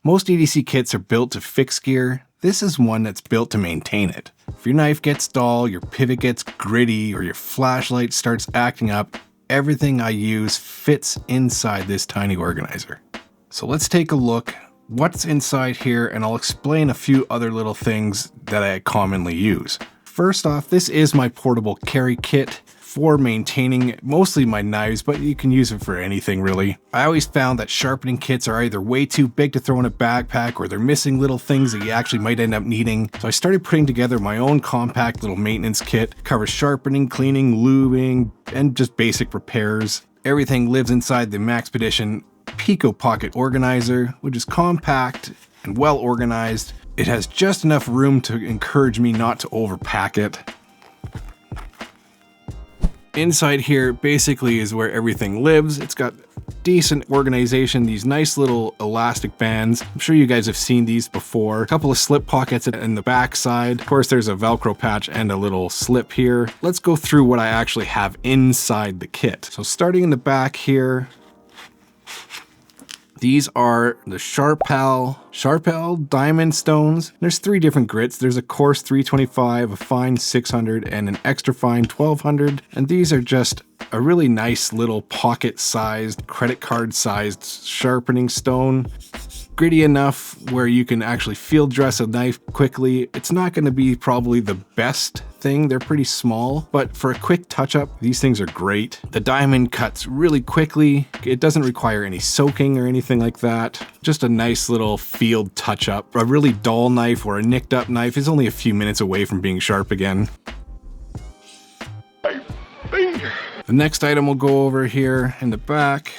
Most EDC kits are built to fix gear. This is one that's built to maintain it. If your knife gets dull, your pivot gets gritty, or your flashlight starts acting up, everything I use fits inside this tiny organizer. So let's take a look what's inside here, and I'll explain a few other little things that I commonly use. First off, this is my portable carry kit for maintaining mostly my knives, but you can use it for anything really. I always found that sharpening kits are either way too big to throw in a backpack, or they're missing little things that you actually might end up needing. So I started putting together my own compact little maintenance kit. It covers sharpening, cleaning, lubing, and just basic repairs. Everything lives inside the Maxpedition Pico pocket organizer, which is compact and well organized. It has just enough room to encourage me not to overpack it. Inside here basically is where everything lives. It's got decent organization, these nice little elastic bands. I'm sure you guys have seen these before. A couple of slip pockets in the back side. Of course, there's a Velcro patch and a little slip here. Let's go through what I actually have inside the kit. So starting in the back here, these are the Sharpal diamond stones. There's 3 different grits. There's a coarse 325, a fine 600, and an extra fine 1200. And these are just a really nice little pocket-sized, credit card-sized sharpening stone. Gritty enough where you can actually field dress a knife quickly. It's not going to be probably the best thing. They're pretty small, but for a quick touch-up, these things are great. The diamond cuts really quickly. It doesn't require any soaking or anything like that. Just a nice little field touch-up. A really dull knife or a nicked up knife is only a few minutes away from being sharp again. The next item we'll go over here in the back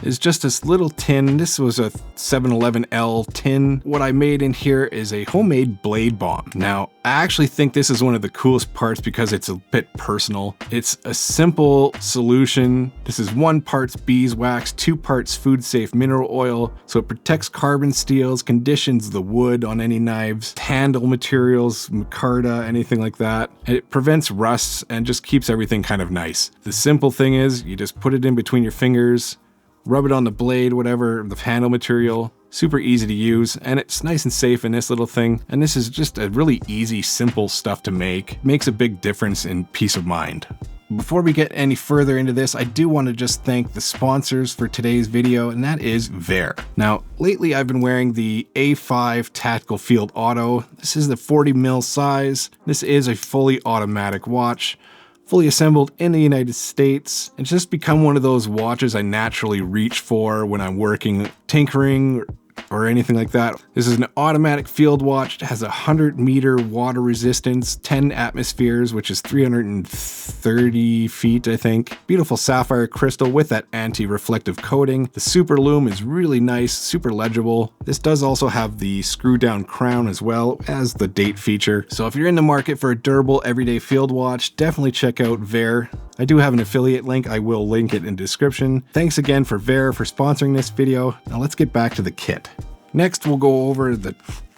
is just this little tin. This was a 711L tin. What I made in here is a homemade blade balm. Now, I actually think this is one of the coolest parts because it's a bit personal. It's a simple solution. This is 1 part beeswax, 2 parts food safe mineral oil. So it protects carbon steels, conditions the wood on any knives, handle materials, micarta, anything like that. It prevents rusts and just keeps everything kind of nice. The simple thing is you just put it in between your fingers, rub it on the blade, whatever, the handle material. Super easy to use, and it's nice and safe in this little thing. And this is just a really easy, simple stuff to make. Makes a big difference in peace of mind. Before we get any further into this, I do want to just thank the sponsors for today's video, and that is Vaer. Now, lately I've been wearing the A5 Tactical Field Auto. This is the 40mm size. This is a fully automatic watch, fully assembled in the United States. It's just become one of those watches I naturally reach for when I'm working, tinkering, or anything like that. This is an automatic field watch. It has a 100-meter water resistance, 10 atmospheres, which is 330 feet, I think. Beautiful sapphire crystal with that anti-reflective coating. The super lume is really nice, super legible. This does also have the screw-down crown as well as the date feature. So if you're in the market for a durable everyday field watch, definitely check out Vaer. I do have an affiliate link. I will link it in the description. Thanks again for Vaer for sponsoring this video. Now let's get back to the kit. Next, we'll go over the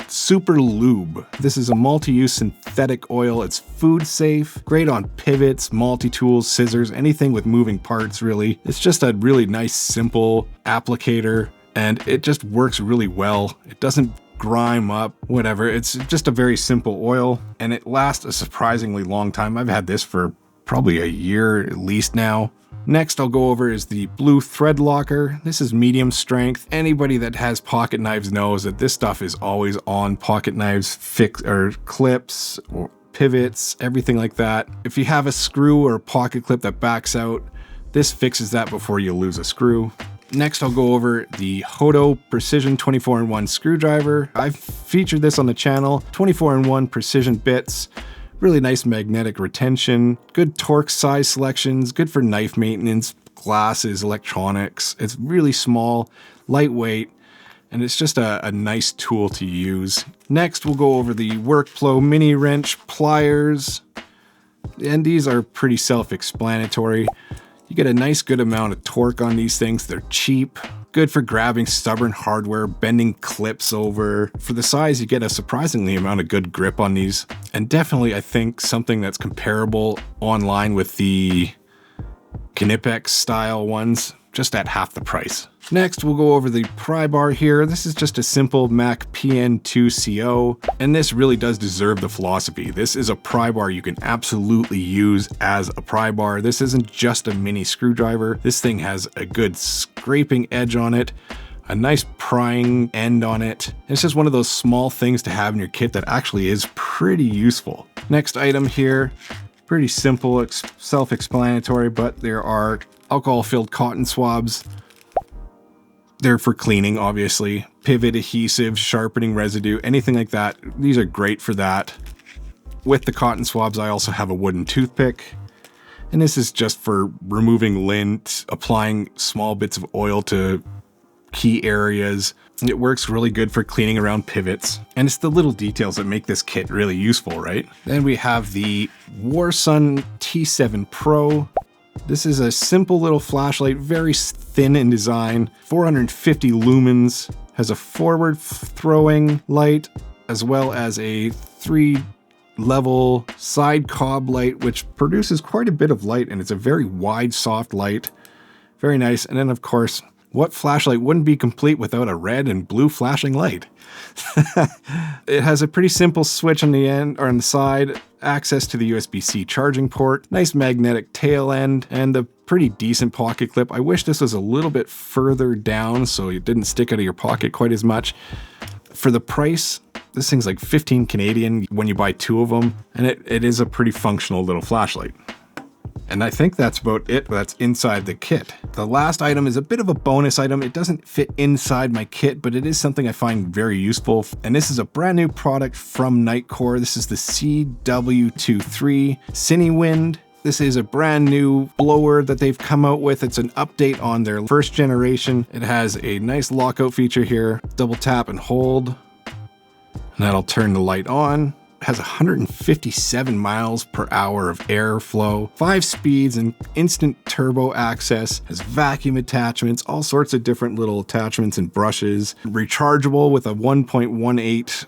Super Lube. This is a multi-use synthetic oil. It's food safe, great on pivots, multi-tools, scissors, anything with moving parts really. It's just a really nice, simple applicator, and it just works really well. It doesn't grime up, whatever. It's just a very simple oil, and it lasts a surprisingly long time. I've had this for probably a year at least now. Next I'll go over is the blue thread locker. This is medium strength. Anybody that has pocket knives knows that this stuff is always on pocket knives, clips or pivots, everything like that. If you have a screw or a pocket clip that backs out, this fixes that before you lose a screw. Next I'll go over the Hoto Precision 24-in-1 screwdriver. I've featured this on the channel. 24-in-1 precision bits. Really nice magnetic retention, good torque size selections, good for knife maintenance, glasses, electronics. It's really small, lightweight, and it's just a nice tool to use. Next, we'll go over the Workpro mini wrench pliers, and these are pretty self-explanatory. You get a nice good amount of torque on these things. They're cheap. Good for grabbing stubborn hardware, bending clips over. For the size, you get a surprisingly amount of good grip on these. And definitely, I think something that's comparable online with the Knipex style ones. just at half the price. Next, we'll go over the Prybar here. This is just a simple Mac PN2CO, and this really does deserve the philosophy. This is a Prybar you can absolutely use as a Prybar. This isn't just a mini screwdriver. This thing has a good scraping edge on it, a nice prying end on it. It's just one of those small things to have in your kit that actually is pretty useful. Next item here, pretty simple, self-explanatory, but there are alcohol-filled cotton swabs. They're for cleaning, obviously. Pivot adhesive, sharpening residue, anything like that. These are great for that. With the cotton swabs, I also have a wooden toothpick. And this is just for removing lint, applying small bits of oil to key areas. It works really good for cleaning around pivots. And it's the little details that make this kit really useful, right? Then we have the Warsun T7Pro. This is a simple little flashlight, very thin in design, 450 lumens, has a forward throwing light, as well as a 3-level side cob light, which produces quite a bit of light, and it's a very wide, soft light. Very nice. And then, of course, what flashlight wouldn't be complete without a red and blue flashing light? It has a pretty simple switch on the end, or on the side, access to the USB-C charging port, nice magnetic tail end, and a pretty decent pocket clip. I wish this was a little bit further down so it didn't stick out of your pocket quite as much. For the price, this thing's like 15 Canadian when you buy 2 of them, and it is a pretty functional little flashlight. And I think that's about it that's inside the kit. The last item is a bit of a bonus item. It doesn't fit inside my kit, but it is something I find very useful. And this is a brand new product from Nitecore. This is the CW23 Cinewind. This is a brand new blower that they've come out with. It's an update on their first generation. It has a nice lockout feature here. Double tap and hold, and that'll turn the light on. Has 157 miles per hour of airflow, 5 speeds and instant turbo access, has vacuum attachments, all sorts of different little attachments and brushes, rechargeable with a 1.18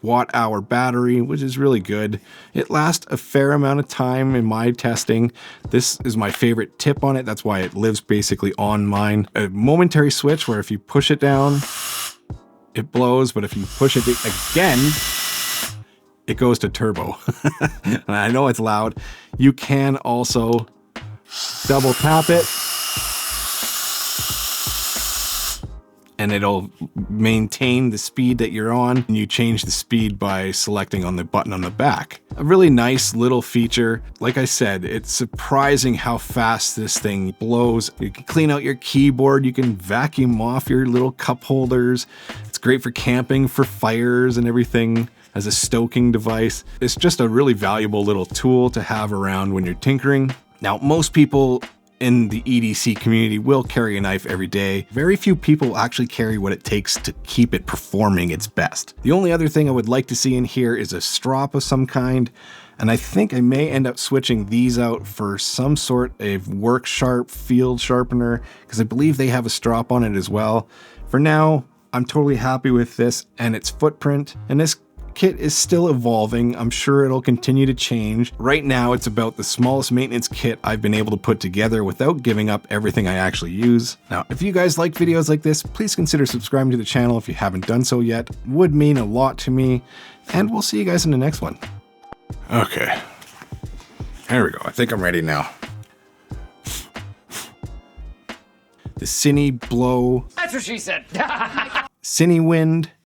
watt-hour battery, which is really good. It lasts a fair amount of time in my testing. This is my favorite tip on it. That's why it lives basically on mine. A momentary switch where if you push it down, it blows, but if you push it again, it goes to turbo. And I know it's loud. You can also double tap it and it'll maintain the speed that you're on. And you change the speed by selecting on the button on the back. A really nice little feature. Like I said, it's surprising how fast this thing blows. You can clean out your keyboard. You can vacuum off your little cup holders. It's great for camping, for fires and everything. As a stoking device. It's just a really valuable little tool to have around when you're tinkering. Now, most people in the EDC community will carry a knife every day. Very few people actually carry what it takes to keep it performing its best. The only other thing I would like to see in here is a strop of some kind, and I think I may end up switching these out for some sort of work sharp field sharpener, because I believe they have a strop on it as well. For now, I'm totally happy with this and its footprint, and this kit is still evolving. I'm sure it'll continue to change. Right now, it's about the smallest maintenance kit I've been able to put together without giving up everything I actually use. Now, if you guys like videos like this, please consider subscribing to the channel if you haven't done so yet. It would mean a lot to me, and we'll see you guys in the next one. Okay, here we go. I think I'm ready now. The Cine Blow. That's what she said. Cinewind